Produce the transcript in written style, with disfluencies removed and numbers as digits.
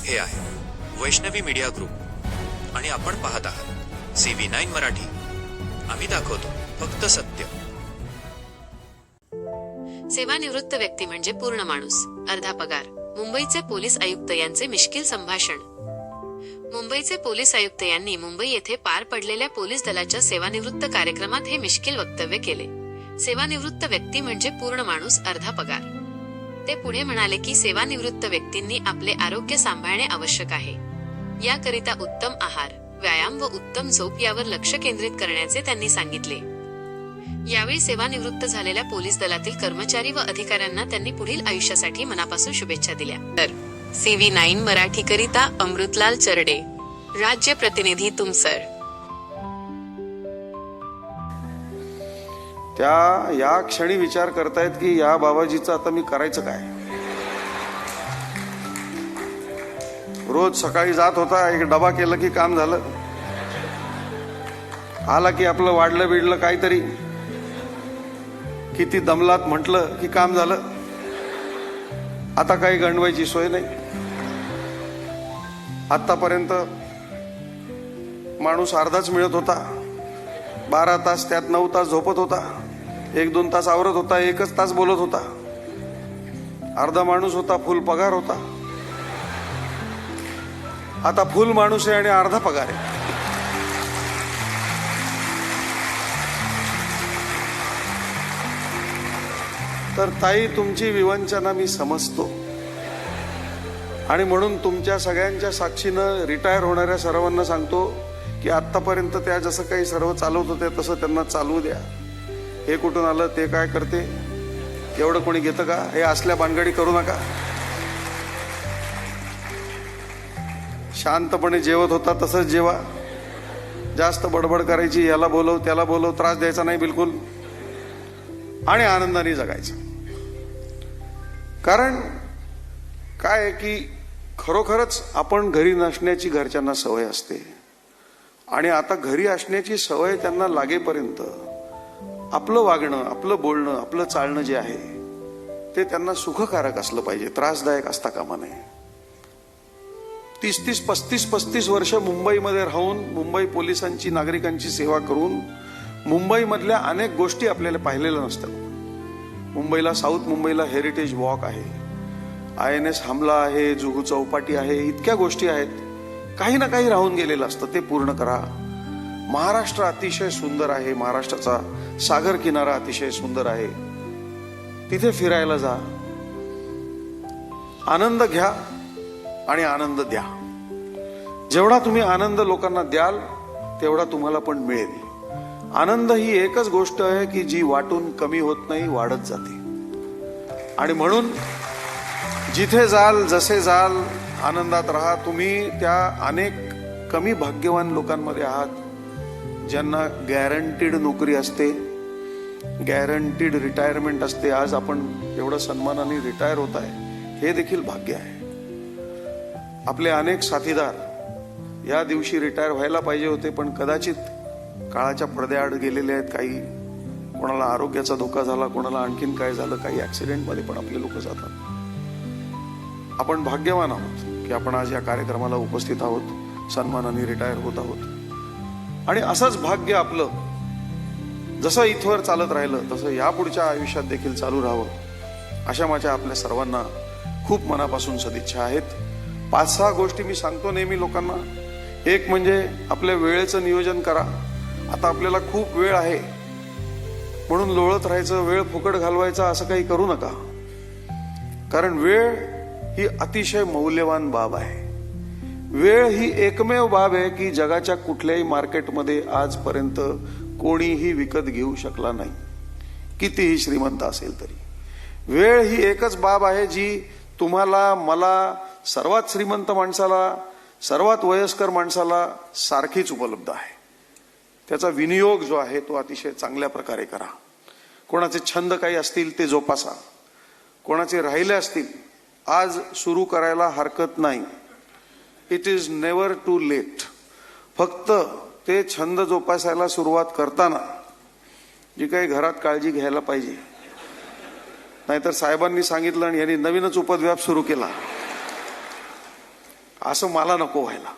हे आहे Vaishnavi media group आणि आपण पाहत आहात CV9 मराठी. आम्ही दाखवतो फक्त सत्य. सेवानिवृत्त व्यक्ती म्हणजे पूर्ण माणूस, अर्धा पगार. मुंबईचे पोलीस आयुक्त यांचे मिश्किल संभाषण. मुंबईचे पोलीस आयुक्त यांनी मुंबई येथे पार पडलेल्या पोलीस दलाच्या सेवानिवृत्त कार्यक्रमात हे मिश्किल वक्तव्य केले. सेवानिवृत्त व्यक्ती म्हणजे पूर्ण माणूस, अर्धा पगार. ते पुढे म्हणाले की सेवानिवृत्त व्यक्तींनी आपले आरोग्य सांभाळणे आवश्यक आहे. याकरिता उत्तम आहार, व्यायाम व उत्तम झोप यावर लक्ष केंद्रित करण्याचे त्यांनी सांगितले. यावेळी सेवानिवृत्त झालेल्या पोलीस दलातील कर्मचारी व अधिकाऱ्यांना त्यांनी पुढील आयुष्यासाठी मनापासून शुभेच्छा दिल्या. तर CV9 मराठी करिता अमृतलाल चरडे, राज्य प्रतिनिधी तुमसर. त्या या क्षणी विचार करतायत की या बाबाजीचं आता मी करायचं काय. रोज सकाळी जात होता, एक डबा केलं की काम झालं, आला की आपलं वाढलं बिडलं काहीतरी, किती दमलात म्हटलं की काम झालं. आता काही गणवायची सोय नाही. आतापर्यंत माणूस अर्धाच मिळत होता, 12 तास, त्यात 9 तास झोपत होता, 1-2 तास आवरत होता, 1 तास बोलत होता. अर्धा माणूस होता, फुल पगार होता. आता फुल माणूस आहे आणि अर्धा पगार आहे. तर ताई, तुमची विवंचना मी समजतो आणि म्हणून तुमच्या सगळ्यांच्या साक्षीनं रिटायर होणाऱ्या सर्वांना सांगतो की आतापर्यंत त्या जसं काही सर्व चालवत होते तसं त्यांना चालवू द्या. हे कुठून आलं, ते काय करते, एवढं कोणी घेतं का, हे असल्या भानगडी करू नका. शांतपणे जेवत होता तसंच जेवा. जास्त बडबड करायची, याला बोलव त्याला बोलव, त्रास द्यायचा नाही बिलकुल, आणि आनंदाने जगायचं. कारण काय आहे की खरोखरच आपण घरी नसण्याची घरच्यांना सवय असते आणि आता घरी असण्याची सवय त्यांना लागेपर्यंत आपलं वागणं, आपलं बोलणं, आपलं चालणं जे आहे ते त्यांना सुखकारक असलं पाहिजे, त्रासदायक असता कामा नये. 30-30, 35-35 वर्ष मुंबईमध्ये राहून, मुंबई पोलिसांची, नागरिकांची सेवा करून मुंबईमधल्या अनेक गोष्टी आपल्याला पाहिलेल्या नसतात. मुंबईला, साऊथ मुंबईला हेरिटेज वॉक आहे, INS हमला आहे, जुहू चौपाटी आहे, इतक्या गोष्टी आहेत. काही ना काही राहून गेलेलं असतं, ते पूर्ण करा. महाराष्ट्र अतिशय सुंदर आहे, महाराष्ट्राचा सागर किनारा अतिशय सुंदर आहे, तिथे फिरायला जा, आनंद घ्या आणि आनंद द्या. जेवढा तुम्ही आनंद लोकांना द्याल तेवढा तुम्हाला पण मिळेल. आनंद ही एकच गोष्ट आहे की जी वाटून कमी होत नाही, वाढत जाते. आणि म्हणून जिथे जाल, जसे जाल, आनंदात राहा. तुम्ही त्या अनेक कमी भाग्यवान लोकांमध्ये आहात ज्यांना गॅरंटीड नोकरी असते, गॅरंटीड रिटायरमेंट असते. आज आपण एवढं सन्मानाने रिटायर होत आहे, हे देखील भाग्य आहे. आपले अनेक साथीदार या दिवशी रिटायर व्हायला पाहिजे होते, पण कदाचित काळाच्या पडद्याआड गेलेले आहेत. काही, कोणाला आरोग्याचा धोका झाला, कोणाला आणखीन काय झालं, काही ऍक्सिडेंटमध्ये पण आपले लोक जातात. आपण भाग्यवान आहोत की आपण आज या कार्यक्रमाला उपस्थित आहोत, सन्मानाने रिटायर होत आहोत. आणि असंच भाग्य आपलं जसं इथवर चालत राहिलं तसं यापुढच्या आयुष्यात देखील चालू राहावं, अशा माझ्या आपल्या सर्वांना खूप मनापासून सदिच्छा आहेत. 5-6 गोष्टी मी सांगतो नेहमी लोकांना. एक म्हणजे आपल्या वेळेचं नियोजन करा. आता आपल्याला खूप वेळ आहे म्हणून लोळत राहायचं, वेळ फुकट घालवायचा असं काही करू नका. कारण वेळ ही अतिशय मौल्यवान बाब आहे. वेळ ही एकमेव बाब आहे की जगाच्या कुठल्याही मार्केटमध्ये आजपर्यंत कोणीही विकत घेऊ शकला नाही, कितीही श्रीमंत असेल तरी. वेळ ही एकच बाब आहे जी तुम्हाला, मला, सर्वात श्रीमंत माणसाला, सर्वात वयस्कर माणसाला सारखीच उपलब्ध आहे. त्याचा विनियोग जो आहे तो अतिशय चांगल्या प्रकारे करा. कोणाचे छंद काही असतील ते जोपासा, कोणाचे राहिले असतील आज सुरू करायला हरकत नाही. It is never too late. फक्त ते छंद जोपासायला सुरुवात करताना जी काही घरात काळजी घ्यायला पाहिजे, नाहीतर साहेबांनी सांगितलं आणि यांनी नवीनच उपद्व्याप सुरू केला. असं मला नको व्हायला.